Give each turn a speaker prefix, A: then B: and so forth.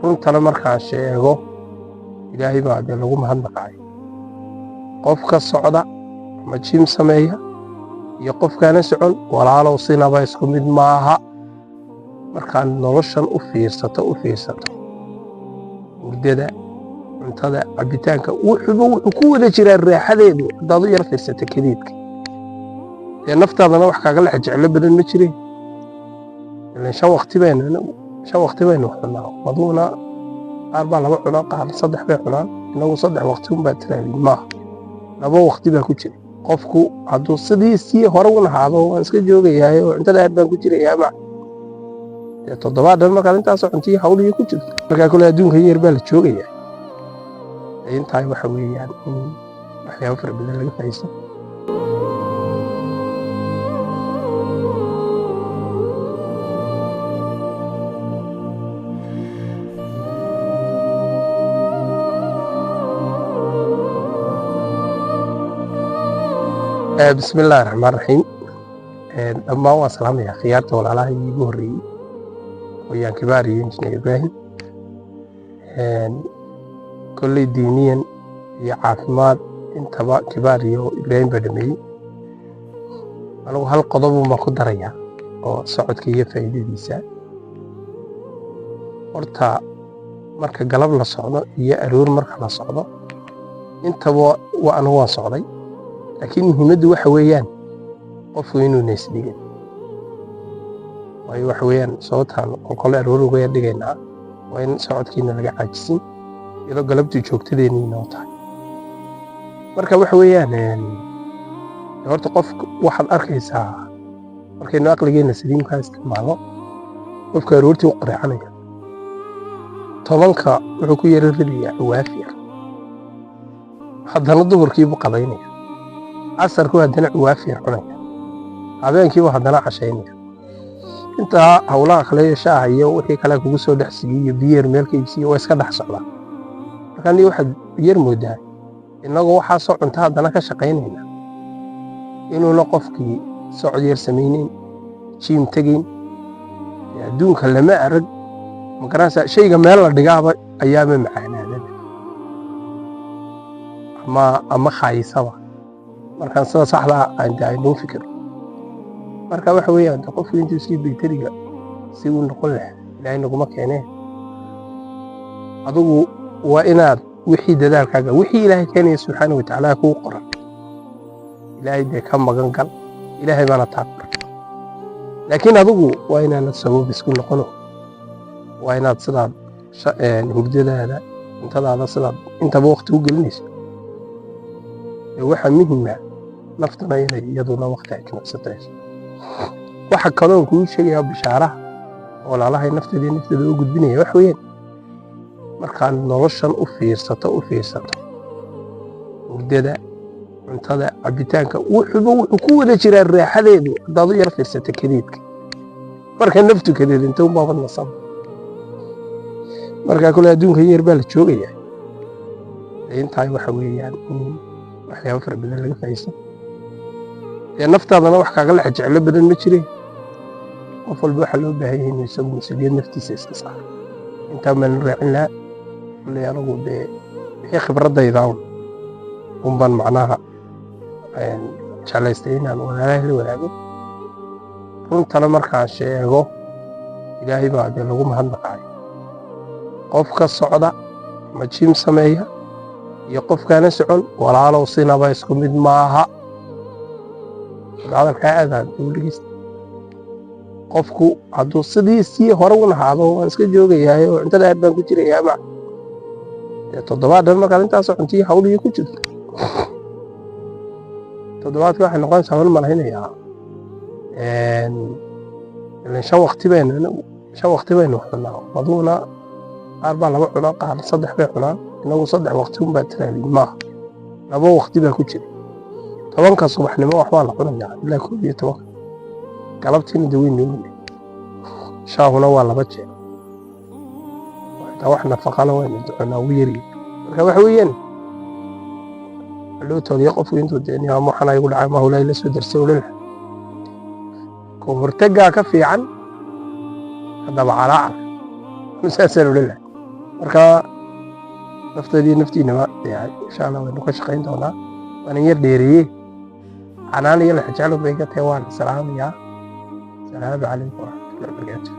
A: runtana markaan sheego ilaahay baa dee lagu mahadnaqaay. Qofka socda ama jim sameeya iyo qofkaana socon walaalow sinaba isku mid maaha. Markaan noloshan u fiirsato hurdada, cuntada, cabitaanka wuxuu ku wada jiraa raaxadeedu haddaad u yar fiirsato kadiidka. dee naftaadana wax kaaga lex jeclo badan ma jirin. ileen 5 waqti baynu wax cunaa. maduuna qaar baa 2 cunaa, qaar 3 bay cunaan. inagu 3 waqti unbaa tiraahdiin maaha, 2 waqti baa ku jira. qofku hadduu sidiisii hore u nahaado waan iska joogayahay oo cuntada aad baan ku jirayaa ma dee 7 dhan markaad intaasoo cuntiyo hawliyo ku jirto markaa kule adduunka yar baa la joogayaa. intaay waxa weeyaan in waxyaabo fara badan laga faa'iideysto. بسم الله الرحمن الرحيم. dhammaan waan salaamayaa khiyaarta walaalaha iigu horreeyey wayaan kibaar iyo injineer Ibraahim. kolley diiniyan iyo caafimaad intaba kibaar iyo Ibraahim baa dhameeyey. anigu hal qodob baan ku darayaa oo socodka iyo faa'iidadiisa. horta marka galab la socdo iyo aroor marka la socdo intaba anigu waan socday, laakiin muhiimaddu waxa weeyaan qofku inuu neesdhigin. waayo waxa weeyaan sababtaan kole aroor uga yar dhigaynaa waa in socodkiina laga caajisin iyadoo galabtii joogtadeeniina u tahay. marka waxa weeyaan horta qofku waxaad arkaysaa markaynu aqligeena saliimkaa isticmaalo qofka aroortii u qareecanaya 10ka wuxuu ku yara ridayaa cawaafir, haddana duhurkiibuu qadaynaya, casarku haddana cawaafir cunaya, habeenkiibu haddana cashaynaya. intaa hawlaha kale shaaha iyo wixii kale kugu soo dhex sigay iyo biyeer meel ka iibsiyo waa iska dhex socdaa. marka aniga waxaad yar moodaa innagoo waxaasoo cunta haddana ka shaqaynayna inuuna qofkii socod yar samaynayn, jiim tegayn. adduunka lama arag magaranaysaa shayga meel la dhigaaba ayaaba macaanaadaba ama khaayisaba markaan sida saxda aynuu fikir. marka waxa weeyaan qofku intuu sii baytariga si uu noqon lahaa ilaahay naguma keeneen. adigu waa inaad wixii dadaalkaaga wixii ilaahay keenaya subxaana wa tacaala kuu qoran ilaahay dee ka magan gal, ilaahay baana taa qoran. laakiin adigu waa inaanad sabab isku noqono, waa inaad sidaad hurdadaada cuntadaada sidaad intaba waqti u gelinayso. waxa muhiima naftana inay iyaduna waqti ay jimicsanayso. waxa kaloon kuu sheegayaa bishaaraha walaalahay nafteeda u gudbinaya wax weeyaan markaan noloshan u fiirsato hurdada, cuntada, cabitaanka wuxuu ku wada jiraa raaxadeedu haddaad u yar fiirsato kadiidka. marka naftu kadiidinta unbaa bad nasab. markaa kule adduunka yar baa la joogayaa. intaay waxa weeyaan in waxyaabo fara badan laga faa'iideysto. dee naftaadana wax kaaga lex jeclo badan ma jirin. qof walba waxaa loo baahan yahay inuu isagu mas-uuliyad naftiisa iska saaro. intaa maan raacin lahaa kulley anigu dee wixii khibradayda unbaan macnaha jeclaystay inaan walaalaha la wadaago. runtana markaan sheego ilaahay baa dee lagu mahadnaqaay. qofka socda ama jim sameeya iyo qofkaana socon walaalow sinaba isku mid maaha. hadalkaa aadaan ugu dhegeysta. qofku hadduu sidiisii hore u nahaado waan iska joogayahay oo cuntada aad baan ku jirayaa ma dee 7 dhan markaad intaasoo cuntiyo hawliyo ku jirto 7 waxay noqonaysaa hal malaynayaa ileen 5 waqti baynu wax cunaa. maduuna qaar baa 2 cunaa, qaar 3 bay cunaan. inagu 3 waqti unbaa tiraahdiin maaha, 2 waqti baa ku jira. 10ka subaxnimo waxbaa la cunayaa ilaa 11 galabtiina daweyn noogu shaahuna waa 2 jeer. wax nafaqana waynu cunaa ugu yari. marka waxa weeyaan loo toodiyo qofku intuu deeniyo ama waxaan ay ugu dhacay ma hawlay la soo darsay oo leeyahay ko hortaga ka fiican haddaba calaaca مسلسل ولا لا marka nafteedii naftiinaba insha allah waynu ka shaqayn doonaa waan yar dheereeyey canaan iyo la xajaalad bay ka tahay waan salaamayaa salaamu calaykum waraxmatullahi wabarakaatu